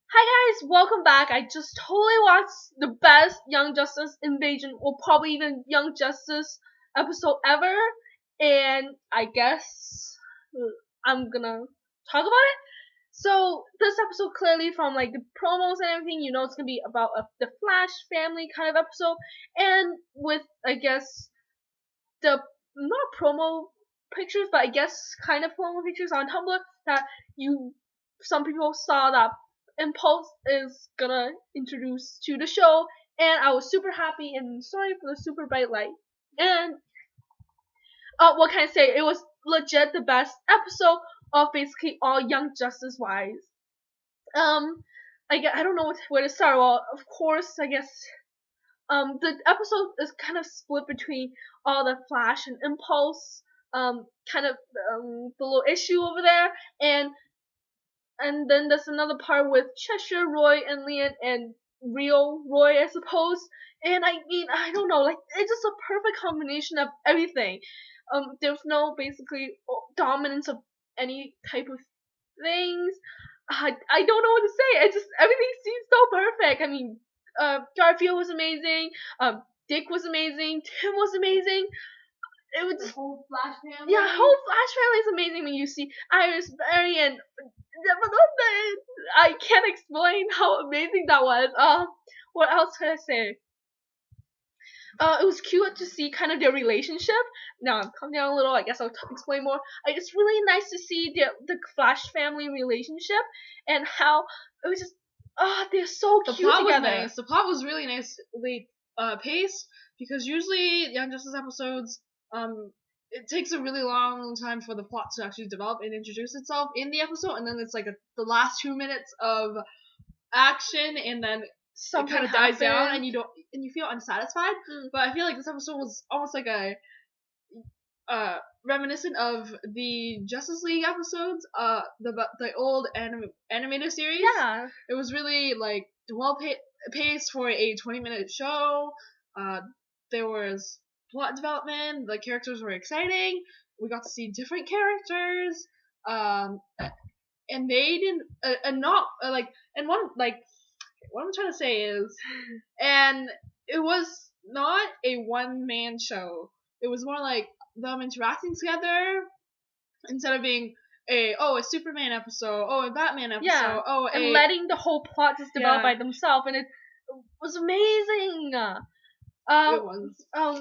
Hi guys, welcome back. I just totally watched the best Young Justice Invasion, or probably even Young Justice episode ever, and I guess I'm gonna talk about it. So this episode clearly from like the promos and everything, it's gonna be about the Flash family kind of episode, and with I guess the not promo pictures, but I guess kind of promo pictures on Tumblr that some people saw that Impulse is gonna introduce to the show, and I was super happy and sorry for the super bright light. And what can I say? It was legit the best episode of basically all Young Justice wise. I don't know where to start. Well, of course, I guess the episode is kind of split between all the Flash and Impulse kind of the little issue over there, and then there's another part with Cheshire, Roy, and Leon, and Real Roy, I suppose. And I mean, I don't know, like it's just a perfect combination of everything. There's no basically dominance of any type of things. I don't know what to say. It just everything seems so perfect. I mean, Garfield was amazing. Dick was amazing. Tim was amazing. It was The whole Flash family. yeah, whole Flash family is amazing when you see Iris, Barry, and I can't explain how amazing that was. What else can I say? It was cute to see kind of their relationship. Now, calm down a little. I guess I'll explain more. It's really nice to see the Flash family relationship and how it was just they're so The cute plot was together. nice. The plot was really nicely paced because usually Young Justice episodes, it takes a really long time for the plot to actually develop and introduce itself in the episode, and then it's like the last 2 minutes of action, and then Something it kind of dies down, happened. and you feel unsatisfied. But I feel like this episode was almost like a reminiscent of the Justice League episodes, the old animated series. Yeah. It was really like well paced for a 20-minute show. There was plot development. The characters were exciting. We got to see different characters. And they didn't and one like what I'm trying to say is, and it was not a one-man show. It was more like them interacting together instead of being a Superman episode, a Batman episode, Yeah. And letting the whole plot just develop by themselves, and it was amazing. It was. I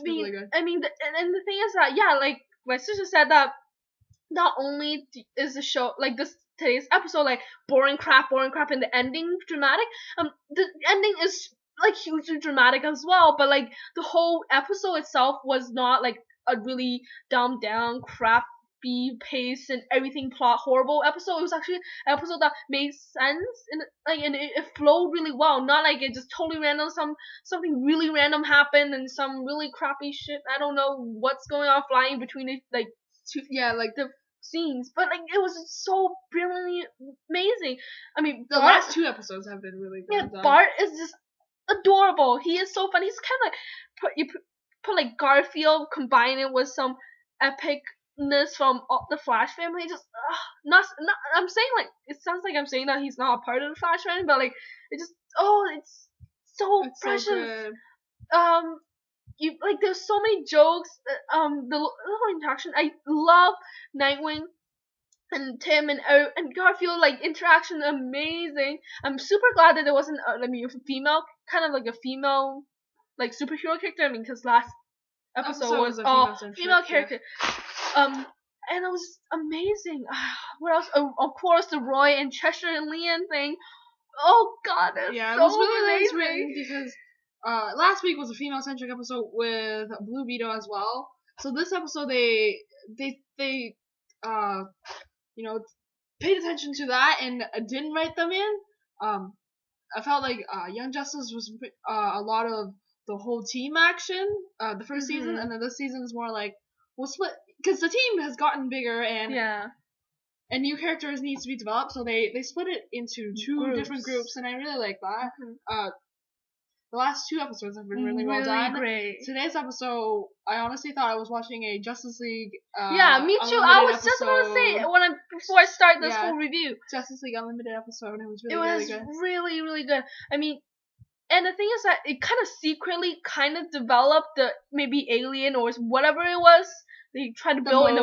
mean, really good. I mean, and the thing is that like my sister said that not only is the show like today's episode like boring crap, and the ending dramatic. The ending is like hugely dramatic as well, but like the whole episode itself was not like a really dumbed down crappy pace and everything plot horrible episode. It was actually an episode that made sense and it flowed really well. Not like it just totally random. Something really random happened and some really crappy shit. I don't know what's going on flying between it like the scenes, but like it was so brilliantly amazing. I mean, the last 2 episodes have been really good. Yeah, Bart is just adorable. He is so funny. He's kind of like put like Garfield, combine it with some epicness from the Flash family. Just not. I'm saying like it sounds like I'm saying that he's not a part of the Flash family, but like it just it's so precious. So good. There's so many jokes. The little interaction. I love Nightwing and Tim and Garfield interaction amazing. I'm super glad that there wasn't a female kind of like a female like superhero character. I mean, because last episode was all female character. And it was amazing. What else? Of course, the Roy and Cheshire and Leon thing. Oh God, that's it so was really nice amazing. written because last week was a female-centric episode with Blue Beetle as well. So this episode they paid attention to that and didn't write them in. I felt like Young Justice was a lot of the whole team action the first season, and then this season is more like we'll split because the team has gotten bigger and new characters needs to be developed, so they split it into 2 different groups, and I really like that. the last 2 episodes have been really well done. Great. Today's episode, I honestly thought I was watching a Justice League. Yeah, me too. I was just about to say before I start this whole review. Justice League Unlimited episode, and it was really, really good. I mean, and the thing is that it kind of secretly kind of developed the maybe alien or whatever it was they tried to build in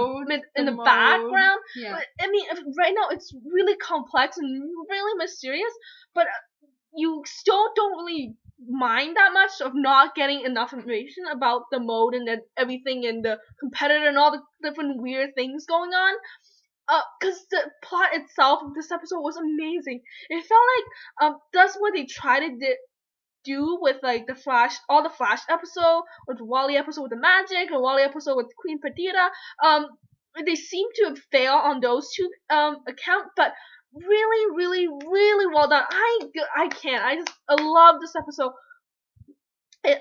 the background. Yeah. But, I mean, right now it's really complex and really mysterious, but you still don't really mind that much of not getting enough information about the mode and everything and the competitor and all the different weird things going on. Because the plot itself of this episode was amazing. It felt like that's what they tried to do with like the Flash episode, with the Wally episode with the magic, or Wally episode with Queen Perdita. They seem to have failed on those two accounts, but really, really, really well done. I love this episode. It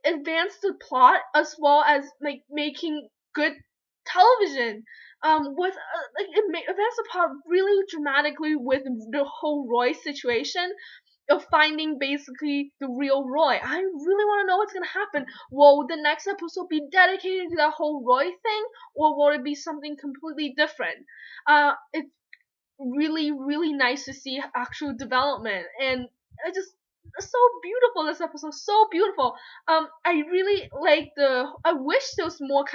advanced the plot as well as like making good television. With advanced the plot really dramatically with the whole Roy situation of finding basically the real Roy. I really want to know what's gonna happen. Will the next episode be dedicated to that whole Roy thing, or will it be something completely different? It's really, really nice to see actual development, and it's so beautiful. This episode, so beautiful. I really like I wish there was more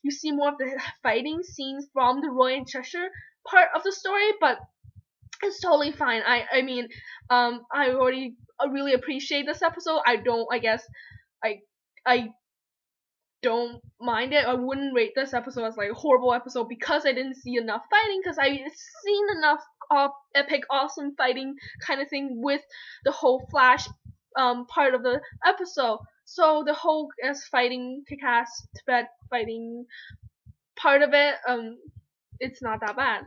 you see more of the fighting scenes from the Roy and Cheshire part of the story, but it's totally fine. I mean, I already really appreciate this episode. I don't mind it. I wouldn't rate this episode as like a horrible episode because I didn't see enough fighting, because I seen enough epic, awesome fighting kind of thing with the whole Flash part of the episode. So the whole fighting, kick-ass Tibet fighting part of it, it's not that bad.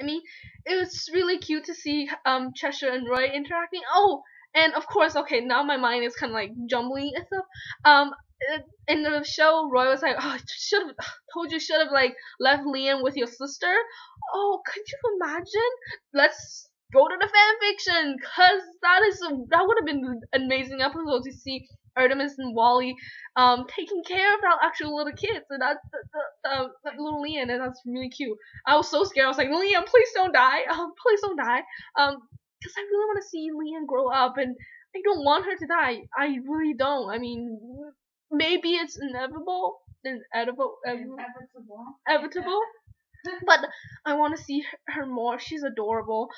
I mean, it was really cute to see Cheshire and Roy interacting. Oh, and of course, okay, now my mind is kind of like jumbling and stuff. In the show, Roy was like, "Oh, should have like left Liam with your sister." Oh, could you imagine? Let's go to the fan fiction, cause that would have been an amazing episode to see Artemis and Wally taking care of our actual little kids, and that little Liam, and that's really cute. I was so scared. I was like, Liam, please don't die. Please don't die. Because I really want to see Liam grow up, and I don't want her to die. I really don't. I mean, maybe it's inevitable. But I want to see her more. She's adorable.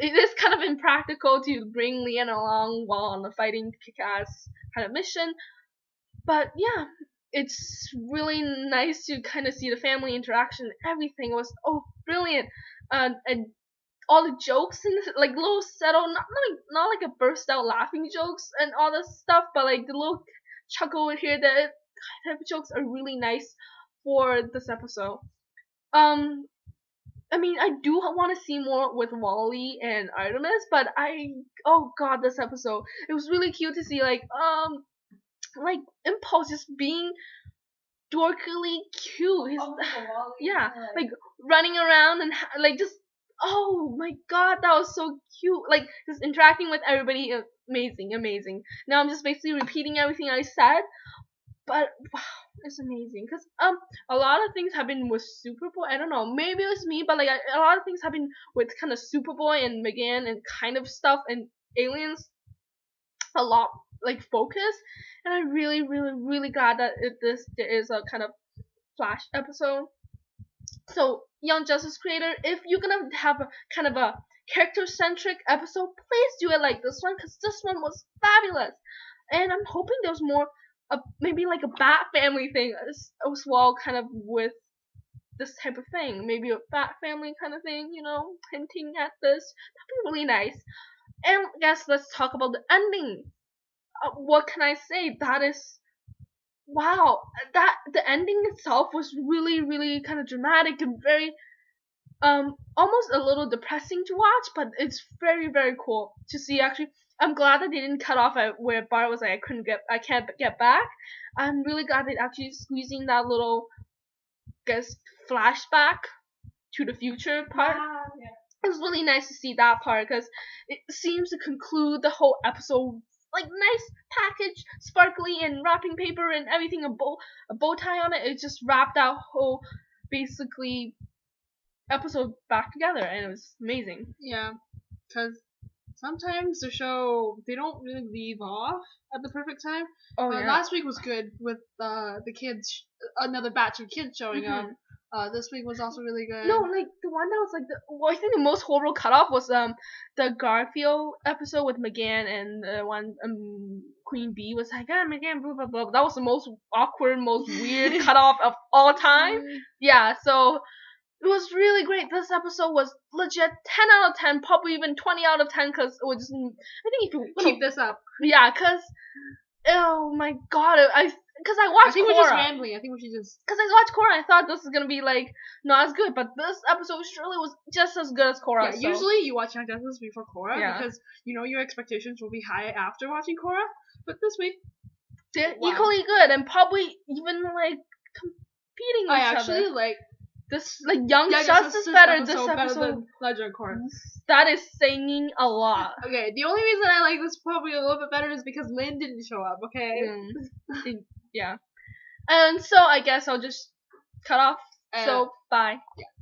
It is kind of impractical to bring Liam along while on the fighting kick-ass kind of mission. But yeah, it's really nice to kind of see the family interaction. Everything was brilliant. And all the jokes and like little subtle, not like a burst out laughing jokes and all this stuff, but like the little chuckle here, that type of jokes are really nice for this episode. I mean, I do want to see more with Wally and Artemis, but oh god, this episode, it was really cute to see like Impulse just being dorkily cute. Yeah, like running around and like just, oh my god, that was so cute. Like just interacting with everybody, amazing. Now I'm just basically repeating everything I said, but wow, it's amazing. Cause a lot of things have been with Superboy. I don't know, maybe it was me, but like a lot of things have been with kind of Superboy and Megan and kind of stuff and aliens. A lot like focus, and I'm really glad that there is a kind of Flash episode. So, Young Justice creator, if you're gonna have a kind of a character-centric episode, please do it like this one, because this one was fabulous. And I'm hoping there's more, maybe like a Bat Family thing as well, kind of with this type of thing. Maybe a Bat Family kind of thing, hinting at this. That'd be really nice. And I guess let's talk about the ending. What can I say? That is, wow, that the ending itself was really kind of dramatic and very almost a little depressing to watch, but it's very cool to see. Actually, I'm glad that they didn't cut off at where Bart was like, I can't get back. I'm really glad they actually squeezing that little, flashback to the future part. it was really nice to see that part because it seems to conclude the whole episode like nice package, sparkly and wrapping paper and everything, a bow tie on it. It just wrapped that whole basically episode back together, and it was amazing. Yeah, because sometimes the show they don't really leave off at the perfect time. Oh yeah. Last week was good with the kids, another batch of kids showing up. This week was also really good. No, like the one that was like I think the most horrible cutoff was the Garfield episode with McGann, and the one Queen Bee was like McGann blah blah blah. That was the most awkward, most weird cutoff of all time. Yeah, so it was really great. This episode was legit 10 out of 10, probably even 20 out of 10, because it was. I think if you keep this up. Yeah, because oh my god, because I watched. I think KORRA. we're just rambling. I think we should just. Because I watched KORRA, I thought this was gonna be like not as good, but this episode surely was just as good as KORRA. Yeah, usually you watch Young Justice before KORRA because you know your expectations will be high after watching KORRA, but this week they're equally good and probably even like competing with each other. Actually like this like Young Justice better. This episode better than Legend of KORRA. That is singing a lot. Okay, the only reason I like this probably a little bit better is because Lynn didn't show up. Okay. Yeah. And so I guess I'll just cut off. So bye. Yeah.